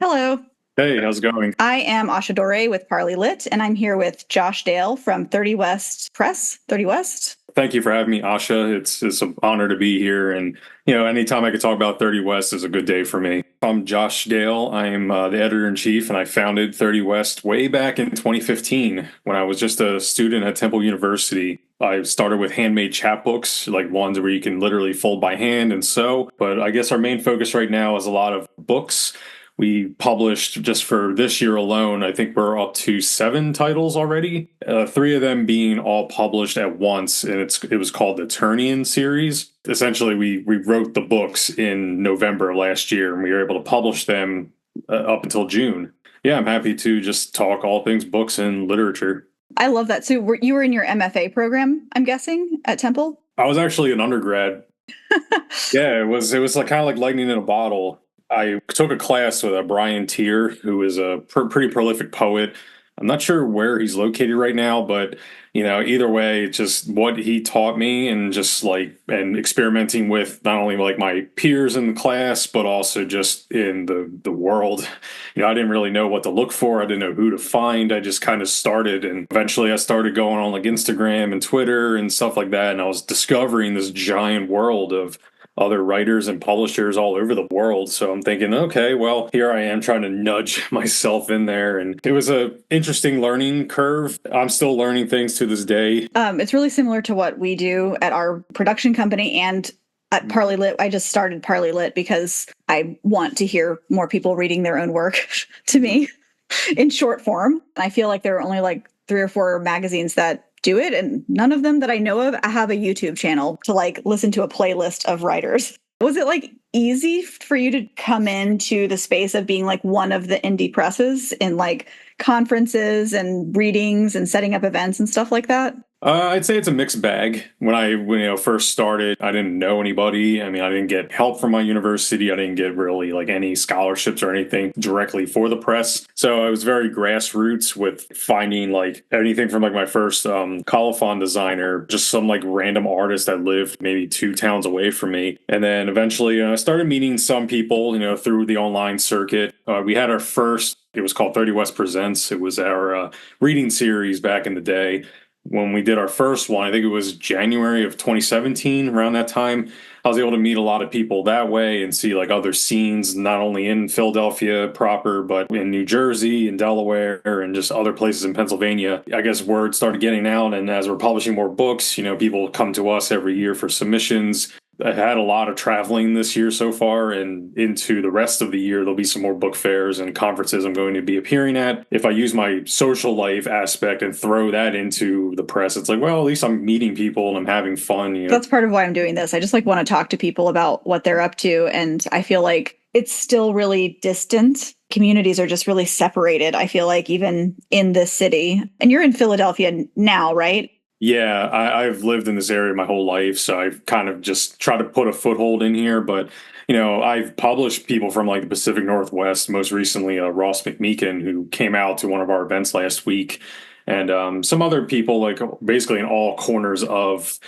Hello. Hey, how's it going? I am Asha Dore with Parley Lit, and I'm here with Josh Dale from 30 West Press, 30 West. Thank you for having me, Asha. It's an honor to be here, and anytime I could talk about 30 West is a good day for me. I'm Josh Dale. I'm the editor in chief, and I founded 30 West way back in 2015 when I was just a student at Temple University. I started with handmade chapbooks, like ones where you can literally fold by hand and sew. But I guess our main focus right now is a lot of books. We published just for this year alone, I think we're up to 7 titles already. 3 of them being all published at once, and it was called the Turnian series. Essentially, we wrote the books in November of last year, and we were able to publish them up until June. Yeah, I'm happy to just talk all things books and literature. I love that. So you were in your MFA program, I'm guessing, at Temple? I was actually an undergrad. Yeah, it was like kind of like lightning in a bottle. I took a class with Brian Tier, who is a pretty prolific poet. I'm not sure where he's located right now, but either way, it's just what he taught me, and just like and experimenting with not only like my peers in the class, but also just in the world. I didn't really know what to look for. I didn't know who to find. I just kind of started, and eventually I started going on like Instagram and Twitter and stuff like that, and I was discovering this giant world of other writers and publishers all over the world. So I'm thinking, okay, well, here I am trying to nudge myself in there. And it was a interesting learning curve. I'm still learning things to this day. It's really similar to what we do at our production company and at Parley Lit. I just started Parley Lit because I want to hear more people reading their own work to me in short form. I feel like there are only like 3 or 4 magazines that do it, and none of them that I know of have a YouTube channel to like listen to a playlist of writers. Was it like easy for you to come into the space of being like one of the indie presses in like conferences and readings and setting up events and stuff like that? I'd say it's a mixed bag. When I first started, I didn't know anybody. I mean, I didn't get help from my university. I didn't get really like any scholarships or anything directly for the press. So I was very grassroots with finding like anything from like my first colophon designer, just some like random artist that lived maybe 2 towns away from me. And then eventually I started meeting some people, through the online circuit. We had our first, it was called 30 West Presents. It was our reading series back in the day. When we did our first one, I think it was January of 2017, around that time, I was able to meet a lot of people that way and see like other scenes, not only in Philadelphia proper, but in New Jersey and Delaware and just other places in Pennsylvania. I guess word started getting out, and as we're publishing more books, people come to us every year for submissions. I had a lot of traveling this year so far, and into the rest of the year, there'll be some more book fairs and conferences I'm going to be appearing at. If I use my social life aspect and throw that into the press, it's like, well, at least I'm meeting people and I'm having fun. That's part of why I'm doing this. I just like want to talk to people about what they're up to. And I feel like it's still really distant. Communities are just really separated, I feel like, even in this city. And you're in Philadelphia now, right? Yeah, I've lived in this area my whole life, so I've kind of just tried to put a foothold in here. But, I've published people from like the Pacific Northwest, most recently Ross McMeekin, who came out to one of our events last week, and some other people like basically in all corners of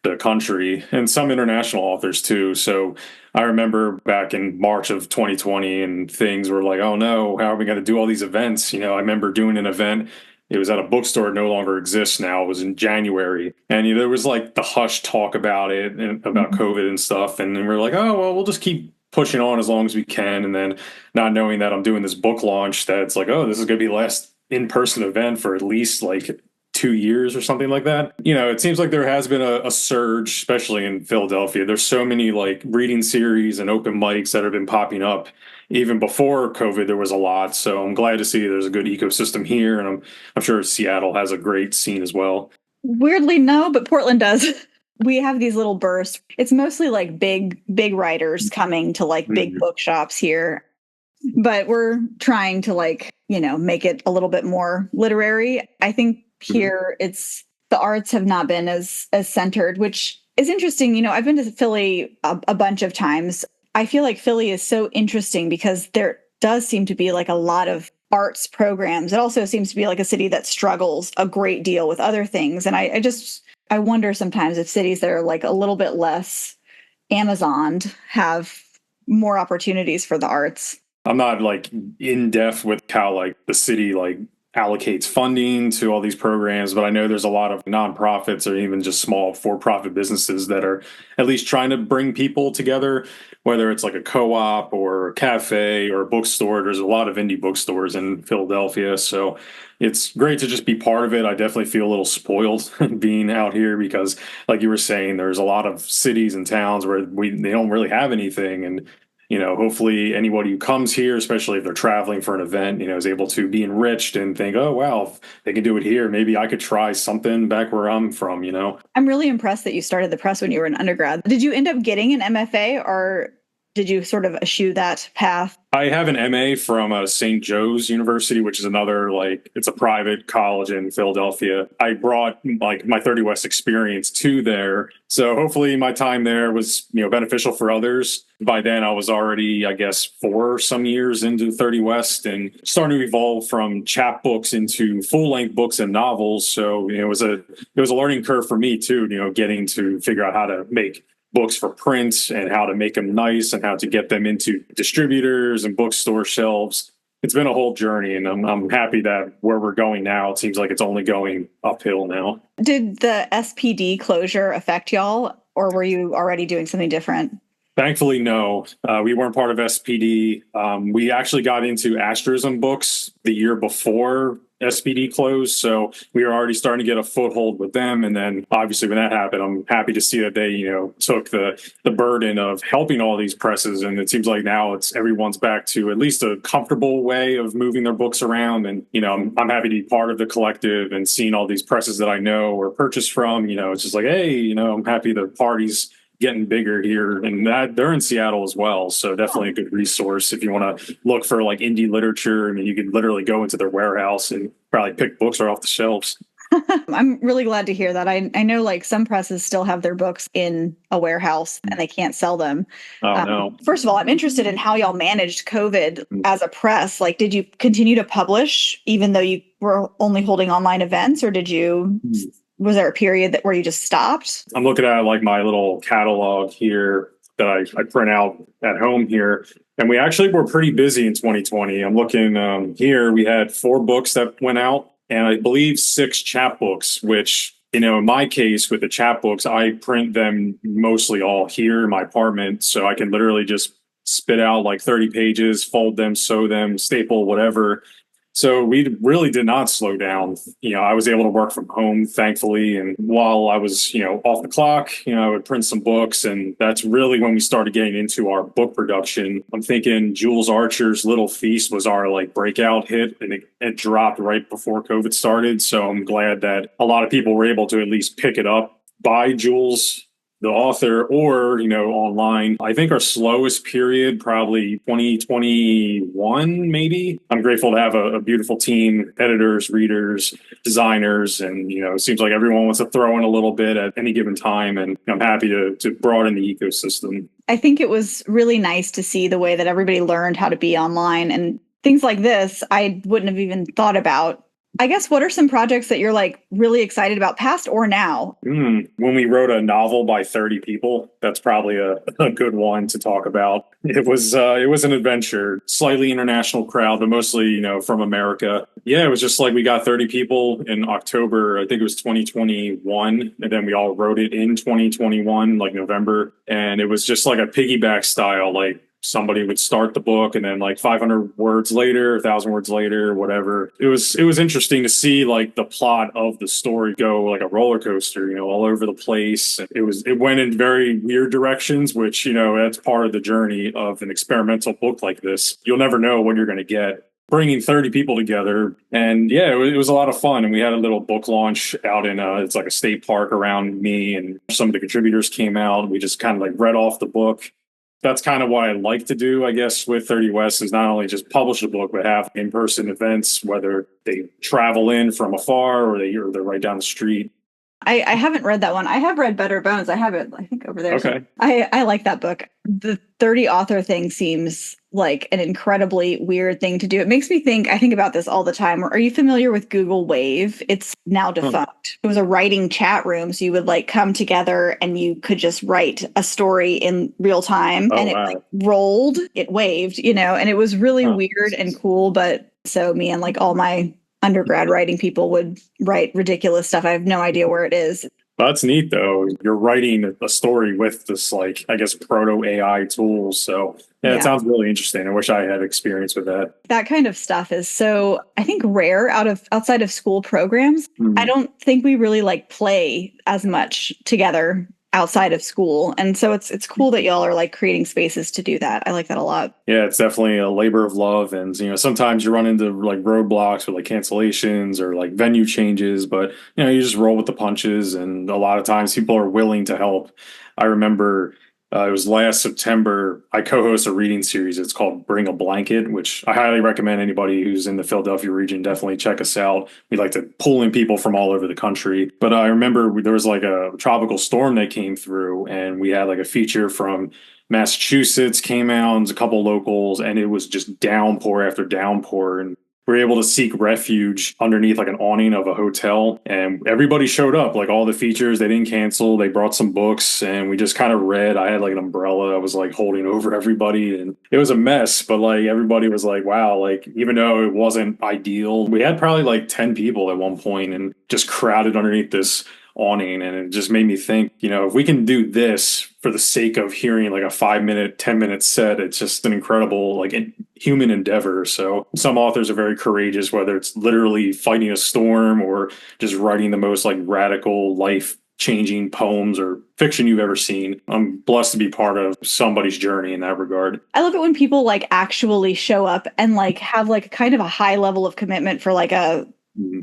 the country, and some international authors too. So I remember back in March of 2020 and things were like, oh no, how are we going to do all these events? I remember doing an event. It was at a bookstore. It no longer exists now. It was in January. And there was like the hush talk about it and about COVID and stuff. And then we're like, oh, well, we'll just keep pushing on as long as we can. And then not knowing that I'm doing this book launch, that's like, oh, this is going to be the last in-person event for at least like 2 years or something like that. It seems like there has been a surge, especially in Philadelphia. There's so many like reading series and open mics that have been popping up. Even before COVID, there was a lot. So I'm glad to see there's a good ecosystem here. And I'm sure Seattle has a great scene as well. Weirdly, no, but Portland does. We have these little bursts. It's mostly like big writers coming to like big bookshops here. But we're trying to like, make it a little bit more literary. I think here it's the arts have not been as centered, which is interesting. I've been to Philly a bunch of times. I feel like Philly is so interesting because there does seem to be like a lot of arts programs. It also seems to be like a city that struggles a great deal with other things. And I wonder sometimes if cities that are like a little bit less Amazoned have more opportunities for the arts. I'm not like in depth with how like the city like allocates funding to all these programs, but I know there's a lot of nonprofits or even just small for-profit businesses that are at least trying to bring people together, whether it's like a co-op or a cafe or a bookstore. There's a lot of indie bookstores in Philadelphia, so it's great to just be part of it. I definitely feel a little spoiled being out here because, like you were saying, there's a lot of cities and towns where they don't really have anything, and hopefully anybody who comes here, especially if they're traveling for an event, is able to be enriched and think, oh, wow, if they can do it here, maybe I could try something back where I'm from. I'm really impressed that you started the press when you were an undergrad. Did you end up getting an MFA or did you sort of eschew that path? I have an MA from St. Joe's University, which is another, it's a private college in Philadelphia. I brought like my 30 West experience to there. So hopefully my time there was, beneficial for others. By then I was already, I guess, 4 some years into 30 West and starting to evolve from chapbooks into full length books and novels. So, it was a learning curve for me too, getting to figure out how to make books for print and how to make them nice and how to get them into distributors and bookstore shelves. It's been a whole journey, and I'm happy that where we're going now, it seems like it's only going uphill now. Did the SPD closure affect y'all, or were you already doing something different? Thankfully, no. We weren't part of SPD. We actually got into asterism books the year before SPD closed, so we were already starting to get a foothold with them. And then, obviously, when that happened, I'm happy to see that they, took the burden of helping all these presses. And it seems like now everyone's back to at least a comfortable way of moving their books around. And I'm happy to be part of the collective and seeing all these presses that I know or purchased from. It's just like, hey, I'm happy the party's getting bigger here, and that they're in Seattle as well. So definitely a good resource if you want to look for like indie literature. I mean, you could literally go into their warehouse and probably pick books right off the shelves. I'm really glad to hear that. I know like some presses still have their books in a warehouse and they can't sell them. Oh, no. First of all, I'm interested in how y'all managed COVID as a press. Like, did you continue to publish even though you were only holding online events, or was there a period where you just stopped? I'm looking at like my little catalog here that I print out at home here. And we actually were pretty busy in 2020. I'm looking here, we had 4 books that went out and I believe 6 chapbooks, which, in my case with the chapbooks, I print them mostly all here in my apartment. So I can literally just spit out like 30 pages, fold them, sew them, staple, whatever. So we really did not slow down. I was able to work from home, thankfully. And while I was, off the clock, I would print some books. And that's really when we started getting into our book production. I'm thinking Jules Archer's Little Feast was our like breakout hit, and it dropped right before COVID started. So I'm glad that a lot of people were able to at least pick it up, buy Jules, the author, or online. I think our slowest period probably 2021 maybe. I'm grateful to have a beautiful team, editors, readers, designers, and it seems like everyone wants to throw in a little bit at any given time, and I'm happy to broaden the ecosystem. I think it was really nice to see the way that everybody learned how to be online, and things like this I wouldn't have even thought about. I guess, what are some projects that you're like really excited about, past or now? When we wrote a novel by 30 people, that's probably a good one to talk about. It was an adventure, slightly international crowd, but mostly, from America. Yeah, it was just like we got 30 people in October, I think it was 2021. And then we all wrote it in 2021, like November. And it was just like a piggyback style, like somebody would start the book and then like 500 words later, 1,000 words later, whatever. It was interesting to see like the plot of the story go like a roller coaster, all over the place. It went in very weird directions, which, that's part of the journey of an experimental book like this. You'll never know what you're going to get. Bringing 30 people together. And yeah, it was a lot of fun. And we had a little book launch out in, it's like a state park around me, and some of the contributors came out. We just kind of like read off the book. That's kind of what I like to do, I guess, with 30 West, is not only just publish a book, but have in-person events, whether they travel in from afar or they're right down the street. I haven't read that one. I have read Better Bones. I have it, I think, over there. Okay. I like that book. The 30 author thing seems like an incredibly weird thing to do. It makes me think, I think about this all the time. Are you familiar with Google Wave? It's now defunct. It was a writing chat room. So you would like come together and you could just write a story in real time, and it wow. like rolled, it waved, and it was really weird and cool. But so me and like all my undergrad writing people would write ridiculous stuff. I have no idea where it is. That's neat, though. You're writing a story with this, like, I guess, proto AI tools. So, yeah, it sounds really interesting. I wish I had experience with that. That kind of stuff is so, I think, rare outside of school programs. I don't think we really like play as much together outside of school. And so it's cool that y'all are like creating spaces to do that. I like that a lot. Yeah, it's definitely a labor of love. And, sometimes you run into like roadblocks with like cancellations or like venue changes, but, you just roll with the punches. And a lot of times people are willing to help. I remember it was last September, I co-host a reading series. It's called Bring a Blanket, which I highly recommend anybody who's in the Philadelphia region definitely check us out. We like to pull in people from all over the country. But I remember there was like a tropical storm that came through, and we had like a feature from Massachusetts came out, and a couple locals, and it was just downpour after downpour. And we were able to seek refuge underneath like an awning of a hotel, and everybody showed up, like all the features. They didn't cancel. They brought some books, and we just kind of read. I had like an umbrella I was like holding over everybody, and it was a mess, but like everybody was like, wow, like even though it wasn't ideal, we had probably like 10 people at one point and just crowded underneath this awning. And it just made me think, if we can do this for the sake of hearing like a 5-minute, 10-minute set, it's just an incredible like human endeavor. So some authors are very courageous, whether it's literally fighting a storm or just writing the most like radical life changing poems or fiction you've ever seen. I'm blessed to be part of somebody's journey in that regard. I love it when people like actually show up and like have like kind of a high level of commitment for like a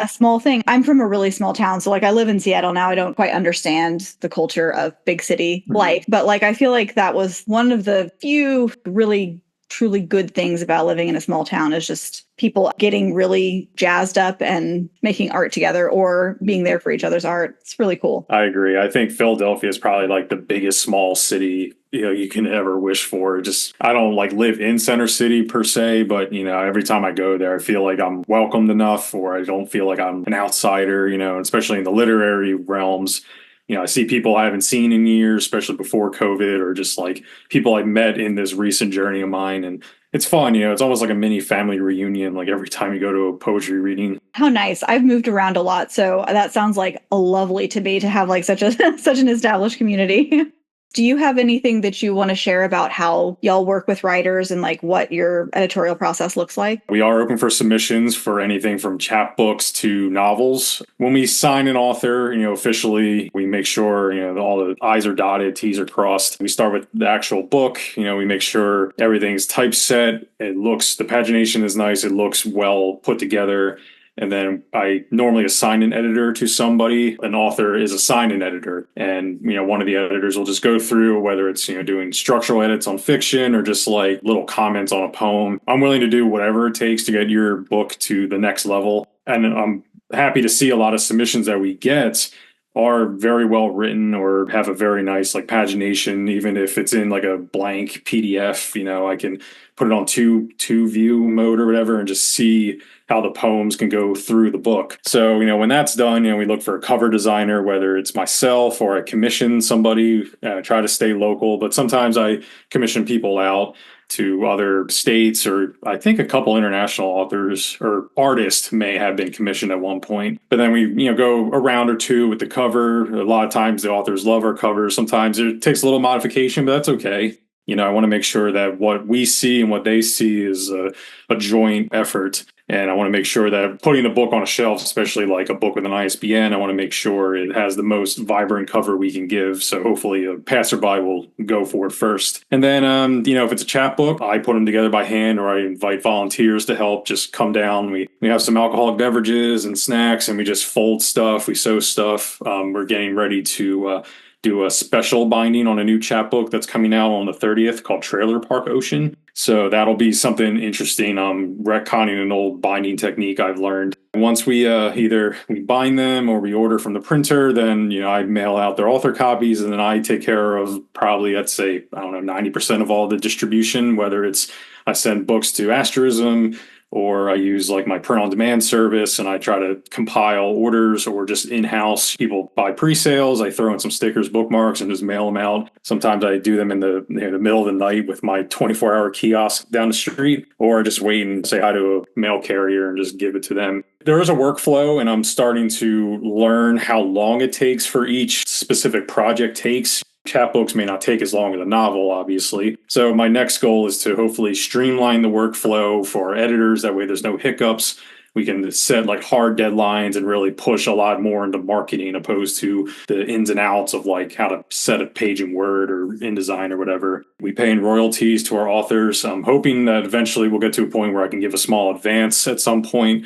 small thing. I'm from a really small town. So like I live in Seattle now. I don't quite understand the culture of big city life, but like I feel like that was one of the few really truly good things about living in a small town, is just people getting really jazzed up and making art together or being there for each other's art. It's really cool. I agree. I think Philadelphia is probably like the biggest small city you can ever wish for. Just, I don't like live in Center City per se, but every time I go there, I feel like I'm welcomed enough, or I don't feel like I'm an outsider, especially in the literary realms. I see people I haven't seen in years, especially before COVID, or just like people I met in this recent journey of mine. And it's fun, it's almost like a mini family reunion, like every time you go to a poetry reading. How nice. I've moved around a lot, so that sounds like lovely to me to have like such an established community. Do you have anything that you want to share about how y'all work with writers and like what your editorial process looks like? We are open for submissions for anything from chapbooks to novels. When we sign an author, officially, we make sure, all the I's are dotted, T's are crossed. We start with the actual book. We make sure everything's typeset. The pagination is nice. It looks well put together. And then I normally assign an editor to somebody. An author is assigned an editor. And, one of the editors will just go through, whether it's, doing structural edits on fiction or just like little comments on a poem. I'm willing to do whatever it takes to get your book to the next level. And I'm happy to see a lot of submissions that we get are very well written or have a very nice like pagination. Even if it's in like a blank PDF, I can put it on two view mode or whatever and just see how the poems can go through the book. So, when that's done, we look for a cover designer, whether it's myself or I commission somebody, try to stay local, but sometimes I commission people out to other states, or I think a couple international authors or artists may have been commissioned at one point. But then we, go a round or two with the cover. A lot of times the authors love our covers. Sometimes it takes a little modification, but that's okay. I want to make sure that what we see and what they see is a joint effort. And I want to make sure that putting a book on a shelf, especially like a book with an ISBN, I want to make sure it has the most vibrant cover we can give. So hopefully a passerby will go for it first. And then, if it's a chapbook, I put them together by hand, or I invite volunteers to help just come down. We have some alcoholic beverages and snacks, and we just fold stuff. We sew stuff. We're getting ready to do a special binding on a new chapbook that's coming out on the 30th called Trailer Park Ocean. So that'll be something interesting. I'm retconning an old binding technique I've learned. Once we either we bind them or we order from the printer, then, I mail out their author copies, and then I take care of probably, I'd say, I don't know, 90% of all the distribution, whether it's I send books to Asterism, or I use like my print on demand service and I try to compile orders, or just in-house people buy pre-sales. I throw in some stickers, bookmarks, and just mail them out. Sometimes I do them in the middle of the night with my 24-hour kiosk down the street, or I just wait and say hi to a mail carrier and just give it to them. There is a workflow, and I'm starting to learn how long it takes for each specific project takes. Chapbooks may not take as long as a novel, obviously. So my next goal is to hopefully streamline the workflow for our editors. That way there's no hiccups. We can set like hard deadlines and really push a lot more into marketing, opposed to the ins and outs of like how to set a page in Word or InDesign or whatever. We pay in royalties to our authors. I'm hoping that eventually we'll get to a point where I can give a small advance at some point.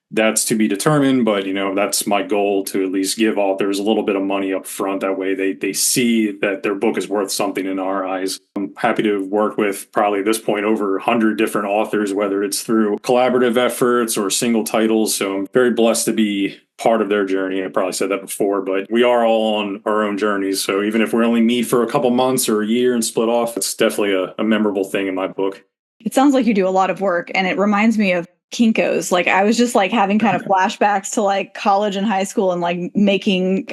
That's to be determined, but that's my goal, to at least give authors a little bit of money up front. That way they see that their book is worth something in our eyes. I'm happy to work with probably at this point over 100 different authors, whether it's through collaborative efforts or single titles. So I'm very blessed to be part of their journey. I probably said that before, but we are all on our own journeys. So even if we only meet for a couple months or a year and split off, it's definitely a memorable thing in my book. It sounds like you do a lot of work, and it reminds me of Kinko's. Like, I was just like having kind of flashbacks to like college and high school, and like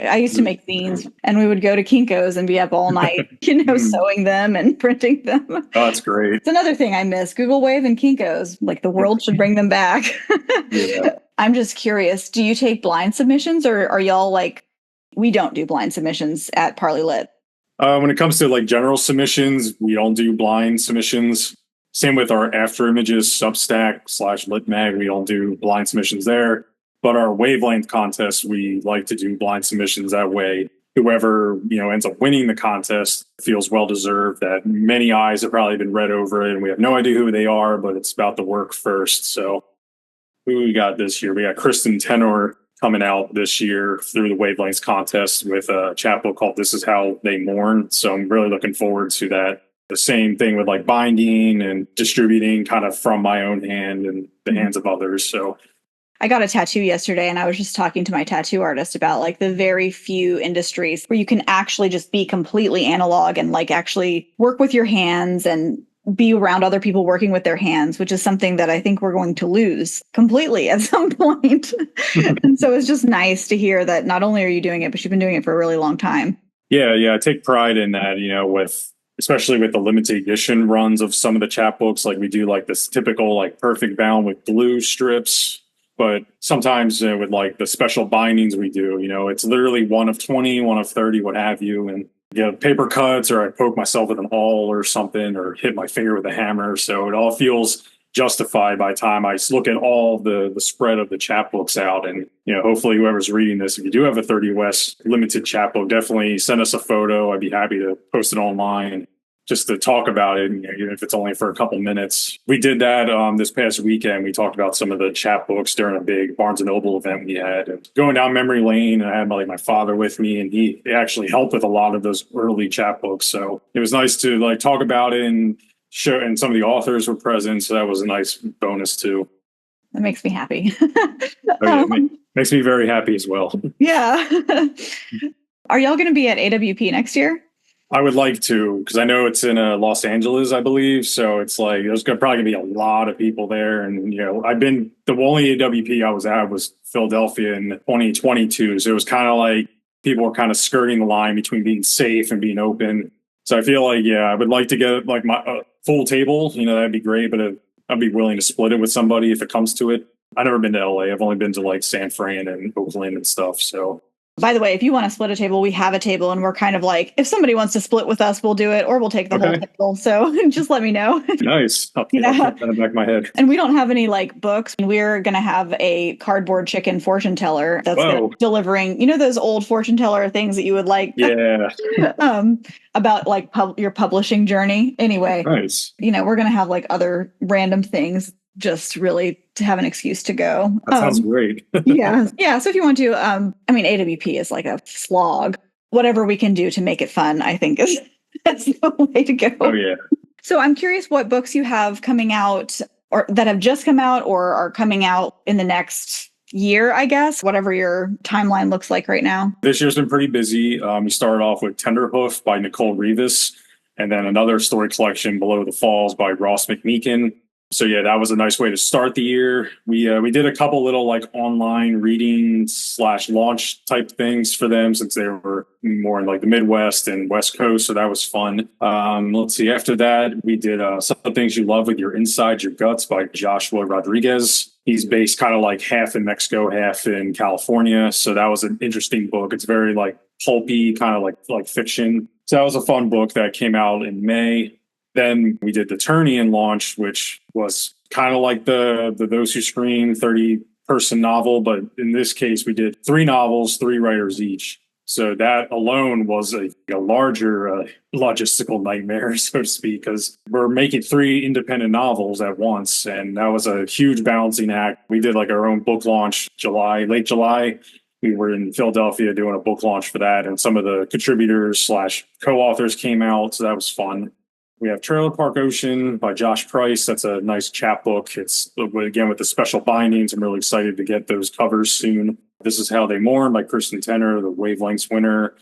I used to make zines, and we would go to Kinko's and be up all night, sewing them and printing them. Oh, that's great. It's another thing I miss, Google Wave and Kinko's. Like, the world should bring them back. Yeah. I'm just curious, do you take blind submissions, or are y'all like, we don't do blind submissions at Parley Lit? When it comes to like general submissions, we don't do blind submissions. Same with our After Images Substack/LitMag. We don't do blind submissions there. But our wavelength contest, we like to do blind submissions. That way, whoever ends up winning the contest feels well deserved. That many eyes have probably been read over it, and we have no idea who they are, but it's about the work first. So, who we got this year? We got Kristen Tenor coming out this year through the Wavelengths contest with a chapbook called "This Is How They Mourn." So I'm really looking forward to that. The same thing with like binding and distributing kind of from my own hand and the hands of others. So I got a tattoo yesterday, and I was just talking to my tattoo artist about like the very few industries where you can actually just be completely analog and like actually work with your hands and be around other people working with their hands, which is something that I think we're going to lose completely at some point. And so it's just nice to hear that not only are you doing it, but you've been doing it for a really long time. Yeah. I take pride in that, especially with the limited edition runs of some of the chapbooks. Like, we do like this typical like perfect bound with glue strips, but sometimes with like the special bindings we do, it's literally one of 20, one of 30, what have you, and get paper cuts, or I poke myself with an awl or something, or hit my finger with a hammer. So it all feels justified by the time I look at all the spread of the chapbooks out. And hopefully whoever's reading this, if you do have a 30 West limited chapbook, definitely send us a photo. I'd be happy to post it online just to talk about it, even if it's only for a couple minutes. We did that this past weekend. We talked about some of the chapbooks during a big Barnes & Noble event we had, and going down memory lane. And I had my father with me, and he actually helped with a lot of those early chapbooks. So it was nice to like talk about it and show, and some of the authors were present. So that was a nice bonus too. That makes me happy. Makes me very happy as well. Yeah. Are y'all going to be at AWP next year? I would like to, because I know it's in Los Angeles, I believe. So it's like there's probably going to be a lot of people there. And, the only AWP I was at was Philadelphia in 2022. So it was kind of like people were kind of skirting the line between being safe and being open. So I feel like, I would like to get like my full table. That'd be great. But I'd be willing to split it with somebody if it comes to it. I've never been to LA. I've only been to like San Fran and Oakland and stuff. So. By the way, if you want to split a table, we have a table, and we're kind of like, if somebody wants to split with us, we'll do it, or we'll take the whole table. So just let me know. Nice. I'll put that in the back of my head. And we don't have any like books. We're going to have a cardboard chicken fortune teller that's delivering, those old fortune teller things that you would like. Yeah. About like your publishing journey. Anyway, nice. We're going to have like other random things, just really to have an excuse to go. That sounds great. Yeah. So if you want to, AWP is like a slog. Whatever we can do to make it fun, I think that's the way to go. Oh yeah. So I'm curious what books you have coming out, or that have just come out, or are coming out in the next year, I guess, whatever your timeline looks like right now. This year's been pretty busy. We started off with Tenderhoof by Nicole Rivas, and then another story collection, Below the Falls by Ross McMeekin. So yeah, that was a nice way to start the year. We did a couple little like online reading / launch type things for them since they were more in like the Midwest and West Coast. So that was fun. Let's see. After that, we did Some of the Things You Love with Your Inside Your Guts by Joshua Rodriguez. He's based kind of like half in Mexico, half in California. So that was an interesting book. It's very like pulpy, kind of like fiction. So that was a fun book that came out in May. Then we did the Turnian launch, which was kind of like the Those Who Scream 30-person novel. But in this case, we did 3 novels, 3 writers each. So that alone was a larger logistical nightmare, so to speak, because we're making 3 independent novels at once. And that was a huge balancing act. We did like our own book launch late July. We were in Philadelphia doing a book launch for that. And some of the contributors / co-authors came out. So that was fun. We have Trailer Park Ocean by Josh Price. That's a nice chapbook. It's, again, with the special bindings. I'm really excited to get those covers soon. This Is How They Mourn by Kristen Tenner, the Wavelengths winner.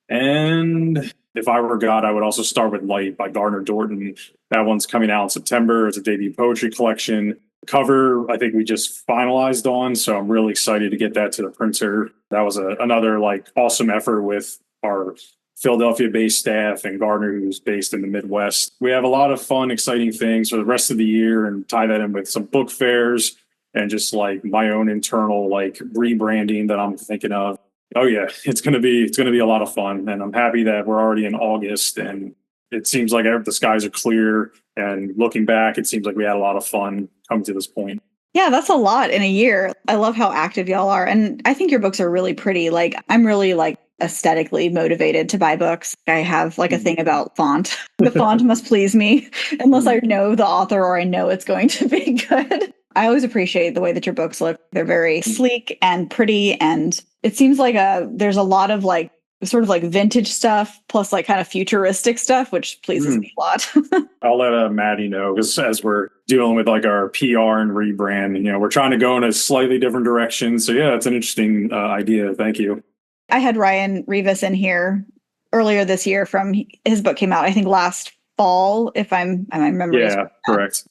And If I Were God, I would also start with Light by Gardner Dorton. That one's coming out in September. It's a debut poetry collection. Cover, I think we just finalized on, so I'm really excited to get that to the printer. That was another like awesome effort with our Philadelphia-based staff and Gardner, who's based in the Midwest. We have a lot of fun, exciting things for the rest of the year, and tie that in with some book fairs and just like my own internal like rebranding that I'm thinking of. Oh yeah, it's gonna be a lot of fun, and I'm happy that we're already in August, and it seems like the skies are clear. And looking back, it seems like we had a lot of fun coming to this point. Yeah, that's a lot in a year. I love how active y'all are. And I think your books are really pretty. Like, I'm really like aesthetically motivated to buy books. I have like a thing about font. The font must please me unless I know the author or I know it's going to be good. I always appreciate the way that your books look. They're very sleek and pretty. And it seems like there's a lot of like sort of like vintage stuff plus like kind of futuristic stuff, which pleases me a lot. I'll let Maddie know, because as we're dealing with like our PR and rebrand, we're trying to go in a slightly different direction. So yeah, it's an interesting idea. Thank you. I had Ryan Rivas in here earlier this year from his book came out, I think last fall, if I remember. Yeah, correct.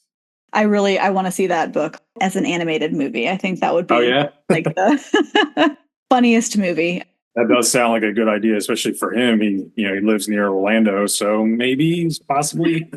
I want to see that book as an animated movie. I think that would be like the funniest movie. That does sound like a good idea, especially for him. He lives near Orlando, so maybe, possibly.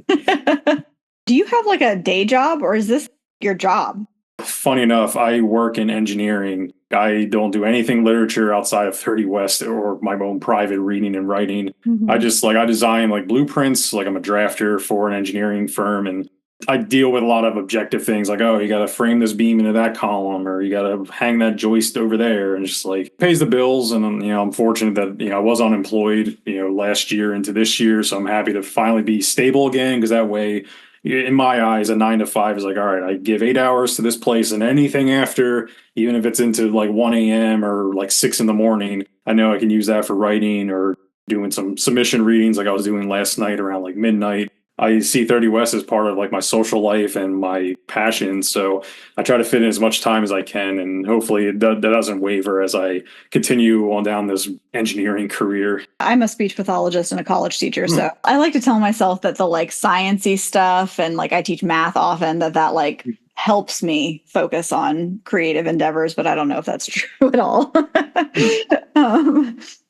Do you have like a day job, or is this your job? Funny enough, I work in engineering. I don't do anything literature outside of 30 West or my own private reading and writing. Mm-hmm. I design like blueprints. Like, I'm a drafter for an engineering firm, and I deal with a lot of objective things like, oh, you got to frame this beam into that column, or you got to hang that joist over there, and just like pays the bills. And I'm fortunate that I was unemployed last year into this year, so I'm happy to finally be stable again, because that way, in my eyes, a 9 to 5 is like, all right, I give 8 hours to this place, and anything after, even if it's into like 1 a.m. or like 6 in the morning, I know I can use that for writing or doing some submission readings like I was doing last night around like midnight. I see 30 West as part of like my social life and my passion. So I try to fit in as much time as I can, and hopefully that doesn't waver as I continue on down this engineering career. I'm a speech pathologist and a college teacher. So I like to tell myself that the like sciencey stuff, and like I teach math often, that like helps me focus on creative endeavors, but I don't know if that's true at all.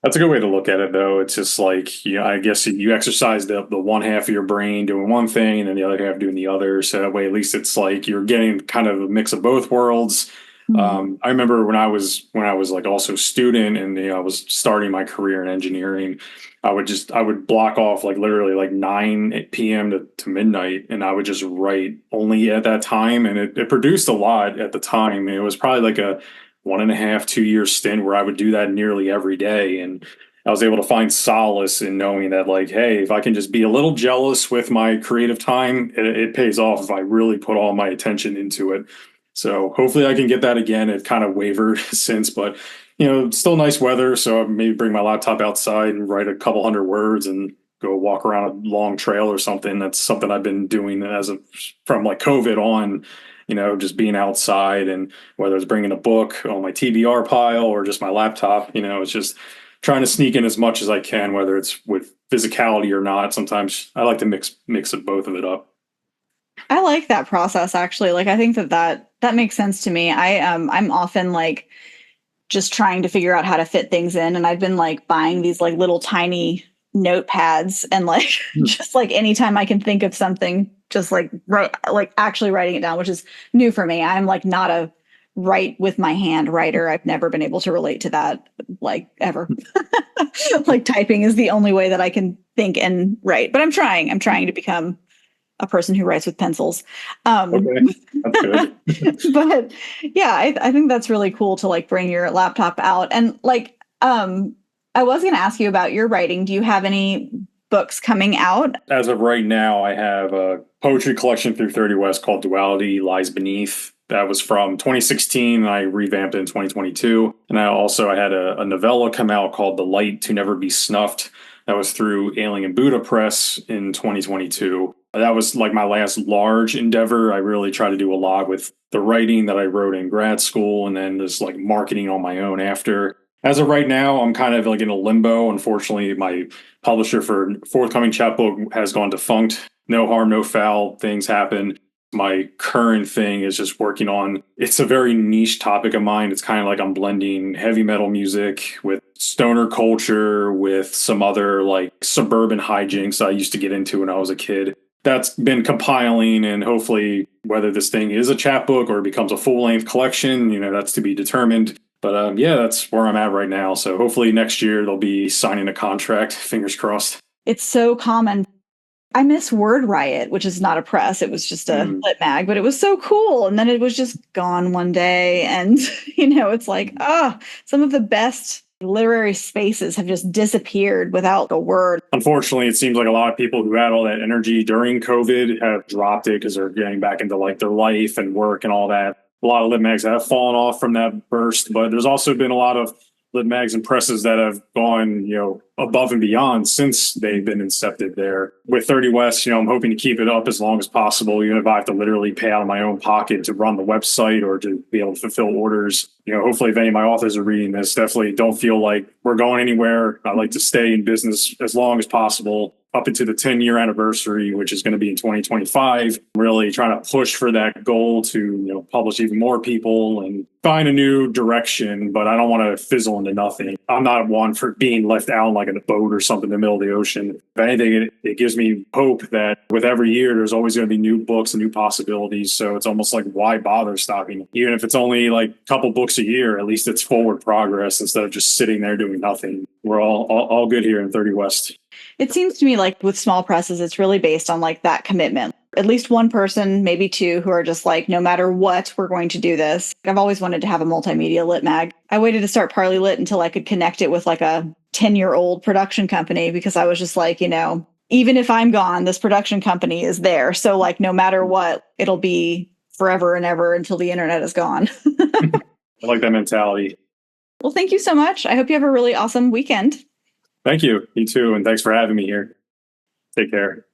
That's a good way to look at it, though. It's just like, I guess you exercise the one half of your brain doing one thing, and then the other half doing the other. So that way, at least it's like you're getting kind of a mix of both worlds. Mm-hmm. I remember when I was like also student, and I was starting my career in engineering, I would block off like literally like 9 p.m. to midnight, and I would just write only at that time. And it produced a lot at the time. It was probably like a 1.5, 2 year stint where I would do that nearly every day. And I was able to find solace in knowing that, like, hey, if I can just be a little jealous with my creative time, it pays off if I really put all my attention into it. So hopefully I can get that again. It kind of wavered since, but still nice weather. So I maybe bring my laptop outside and write a couple hundred words and go walk around a long trail or something. That's something I've been doing from like COVID on. just being outside, and whether it's bringing a book on my TBR pile or just my laptop, it's just trying to sneak in as much as I can, whether it's with physicality or not. Sometimes I like to mix of both of it up. I like that process actually. Like I think that makes sense to me. I'm often like just trying to figure out how to fit things in, and I've been like buying these like little tiny notepads and like just like anytime I can think of something, just like actually writing it down, which is new for me. I'm like not a write with my hand writer. I've never been able to relate to that like ever. Like typing is the only way that I can think and write, but I'm trying to become a person who writes with pencils. Okay, that's good. But yeah, I think that's really cool to like bring your laptop out. And like, I was going to ask you about your writing. Do you have any books coming out? As of right now, I have a poetry collection through 30 West called Duality Lies Beneath. That was from 2016. I revamped it in 2022. And I had a novella come out called The Light to Never Be Snuffed. That was through Alien Buddha Press in 2022. That was like my last large endeavor. I really try to do a lot with the writing that I wrote in grad school and then just like marketing on my own after. As of right now, I'm kind of like in a limbo. Unfortunately, my publisher for forthcoming chapbook has gone defunct. No harm, no foul. Things happen. My current thing is just working on, it's a very niche topic of mine. It's kind of like I'm blending heavy metal music with stoner culture with some other like suburban hijinks I used to get into when I was a kid. That's been compiling, and hopefully whether this thing is a chapbook or becomes a full-length collection, that's to be determined. But yeah, that's where I'm at right now. So hopefully next year they'll be signing a contract. Fingers crossed. It's so common. I miss Word Riot, which is not a press. It was just a lit mag, but it was so cool. And then it was just gone one day. And, it's like, some of the best literary spaces have just disappeared without a word. Unfortunately, it seems like a lot of people who had all that energy during COVID have dropped it because they're getting back into like their life and work and all that. A lot of lit mags have fallen off from that burst, but there's also been a lot of lit mags and presses that have gone, above and beyond since they've been incepted there. With 30 West, I'm hoping to keep it up as long as possible, even if I have to literally pay out of my own pocket to run the website or to be able to fulfill orders. Hopefully if any of my authors are reading this, definitely don't feel like we're going anywhere. I like to stay in business as long as possible, up into the 10-year anniversary, which is going to be in 2025, really trying to push for that goal to, publish even more people and find a new direction, but I don't want to fizzle into nothing. I'm not one for being left out like in a boat or something in the middle of the ocean. If anything, it gives me hope that with every year, there's always going to be new books and new possibilities. So it's almost like, why bother stopping? Even if it's only like a couple books a year, at least it's forward progress instead of just sitting there doing nothing. We're all good here in 30 West. It seems to me like with small presses, it's really based on like that commitment. At least one person, maybe two, who are just like, no matter what, we're going to do this. I've always wanted to have a multimedia lit mag. I waited to start Parley Lit until I could connect it with like a 10-year-old production company because I was just like, even if I'm gone, this production company is there. So like, no matter what, it'll be forever and ever until the internet is gone. I like that mentality. Well, thank you so much. I hope you have a really awesome weekend. Thank you. You too. And thanks for having me here. Take care.